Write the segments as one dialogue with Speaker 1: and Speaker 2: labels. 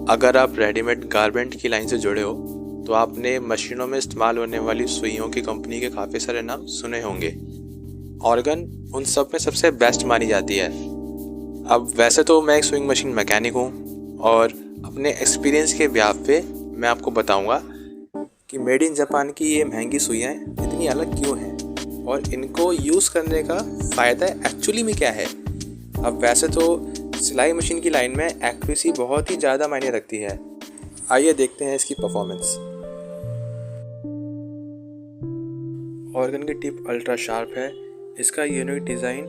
Speaker 1: अगर आप readymade garment की लाइन से जुड़े हो तो आपने मशीनों में इस्तेमाल होने वाली सुइयों की कंपनी के काफ़ी सारे नाम सुने होंगे। ऑर्गन उन सब में सबसे बेस्ट मानी जाती है। अब वैसे तो मैं एक सुइंग मशीन मैकेनिक हूँ और अपने एक्सपीरियंस के ब्याह पे मैं आपको बताऊँगा कि मेड इन जापान की ये महंगी सुइयाँ इतनी अलग क्यों हैं और इनको यूज़ करने का फ़ायदा एक्चुअली में क्या है। अब वैसे तो सिलाई मशीन की लाइन में एक्यूरेसी बहुत ही ज़्यादा मायने रखती है। आइए देखते हैं इसकी परफॉर्मेंस। ऑर्गन की टिप अल्ट्रा शार्प है। इसका यूनिक डिज़ाइन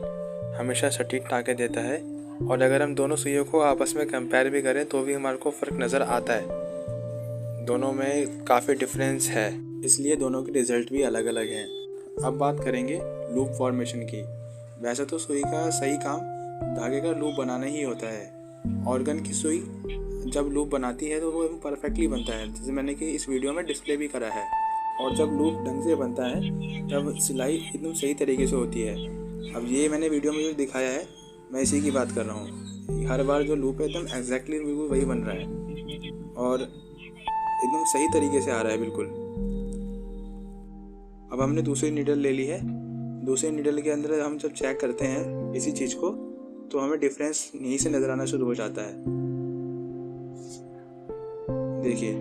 Speaker 1: हमेशा सटीक टाँके देता है और अगर हम दोनों सुइयों को आपस में कंपेयर भी करें तो भी हमारे को फ़र्क नज़र आता है। दोनों में काफ़ी डिफरेंस है, इसलिए दोनों के रिज़ल्ट भी अलग अलग हैं। अब बात करेंगे लूप फॉर्मेशन की। वैसे तो सुई का सही काम धागे का लूप बनाना ही होता है। ऑर्गन की सुई जब लूप बनाती है तो वो परफेक्टली बनता है, जैसे मैंने कि इस वीडियो में डिस्प्ले भी करा है। और जब लूप ढंग से बनता है तब सिलाई एकदम सही तरीके से होती है। अब ये मैंने वीडियो में जो दिखाया है मैं इसी की बात कर रहा हूँ। हर बार जो लूप है एकदम एग्जैक्टली बिल्कुल वही बन रहा है और एकदम सही तरीके से आ रहा है बिल्कुल। अब हमने दूसरी नीडल ले ली है। दूसरी नीडल के अंदर हम जब चेक करते हैं इसी चीज़ को तो हमें डिफरेंस यहीं से नज़र आना शुरू हो जाता है। देखिए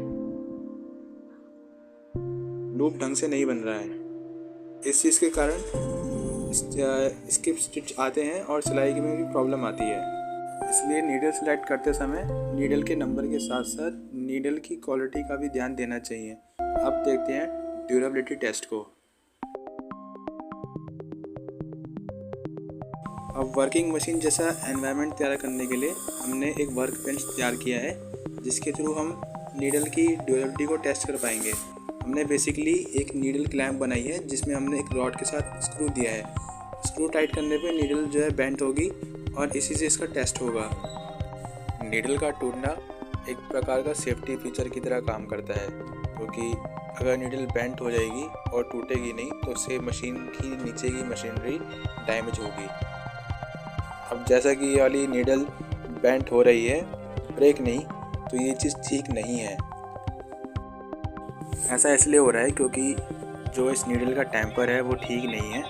Speaker 1: लूप ढंग से नहीं बन रहा है। इस चीज़ के कारण इसके स्टिच आते हैं और सिलाई में भी प्रॉब्लम आती है। इसलिए नीडल सेलेक्ट करते समय नीडल के नंबर के साथ साथ नीडल की क्वालिटी का भी ध्यान देना चाहिए। अब देखते हैं ड्यूरेबिलिटी टेस्ट को। अब वर्किंग मशीन जैसा एनवायरनमेंट तैयार करने के लिए हमने एक वर्क बेंच तैयार किया है जिसके थ्रू हम नीडल की ड्यूरेबिलिटी को टेस्ट कर पाएंगे। हमने बेसिकली एक नीडल क्लैंप बनाई है जिसमें हमने एक रॉड के साथ स्क्रू दिया है। स्क्रू टाइट करने पे नीडल जो है बेंट होगी और इसी से इसका टेस्ट होगा। नीडल का टूटना एक प्रकार का सेफ्टी फीचर की तरह काम करता है, क्योंकि अगर नीडल बेंट हो जाएगी और टूटेगी नहीं तो उससे मशीन की नीचे की मशीनरी डैमेज होगी। अब जैसा कि ये वाली नीडल बेंट हो रही है, ब्रेक नहीं, तो ये चीज़ ठीक नहीं है। ऐसा इसलिए हो रहा है क्योंकि जो इस नीडल का टेम्पर है वो ठीक नहीं है,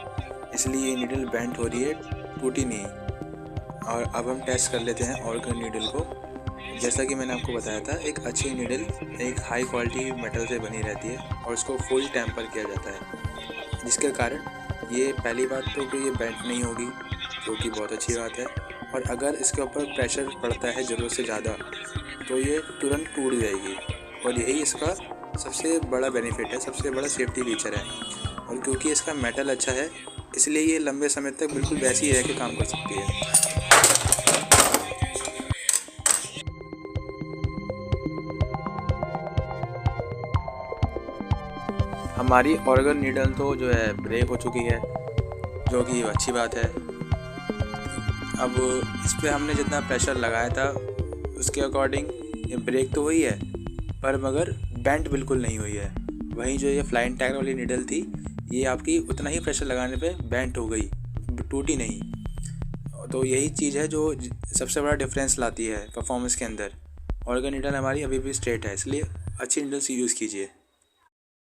Speaker 1: इसलिए ये नीडल बेंट हो रही है, टूटी नहीं। और अब हम टेस्ट कर लेते हैं ऑर्गन नीडल को। जैसा कि मैंने आपको बताया था, एक अच्छी नीडल एक हाई क्वालिटी मेटल से बनी रहती है और उसको फुल टेम्पर किया जाता है, जिसके कारण ये पहली बात तो कि ये बेंट नहीं होगी, जो कि बहुत अच्छी बात है। और अगर इसके ऊपर प्रेशर पड़ता है ज़रूरत से ज़्यादा तो ये तुरंत टूट जाएगी और यही इसका सबसे बड़ा बेनिफिट है, सबसे बड़ा सेफ्टी फीचर है। और क्योंकि इसका मेटल अच्छा है इसलिए ये लंबे समय तक बिल्कुल वैसे ही रह के काम कर सकती है। हमारी ऑर्गन नीडल तो जो है ब्रेक हो चुकी है, जो कि अच्छी बात है। अब इस पर हमने जितना प्रेशर लगाया था उसके अकॉर्डिंग ये ब्रेक तो हुई है, पर मगर बेंट बिल्कुल नहीं हुई है। वहीं जो ये फ्लाइंग टैग वाली नीडल थी ये आपकी उतना ही प्रेशर लगाने पे बेंट हो गई, टूटी नहीं। तो यही चीज़ है जो सबसे बड़ा डिफरेंस लाती है परफॉर्मेंस के अंदर। ऑर्गन नीडल हमारी अभी भी स्ट्रेट है, इसलिए अच्छी नीडल से यूज़ कीजिए।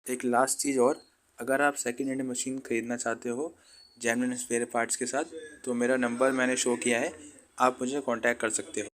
Speaker 1: एक लास्ट चीज़ और, अगर आप सेकेंड हैंड मशीन ख़रीदना चाहते हो जेन्युइन स्पेयर पार्ट्स के साथ तो मेरा नंबर मैंने शो किया है, आप मुझे कांटेक्ट कर सकते हो।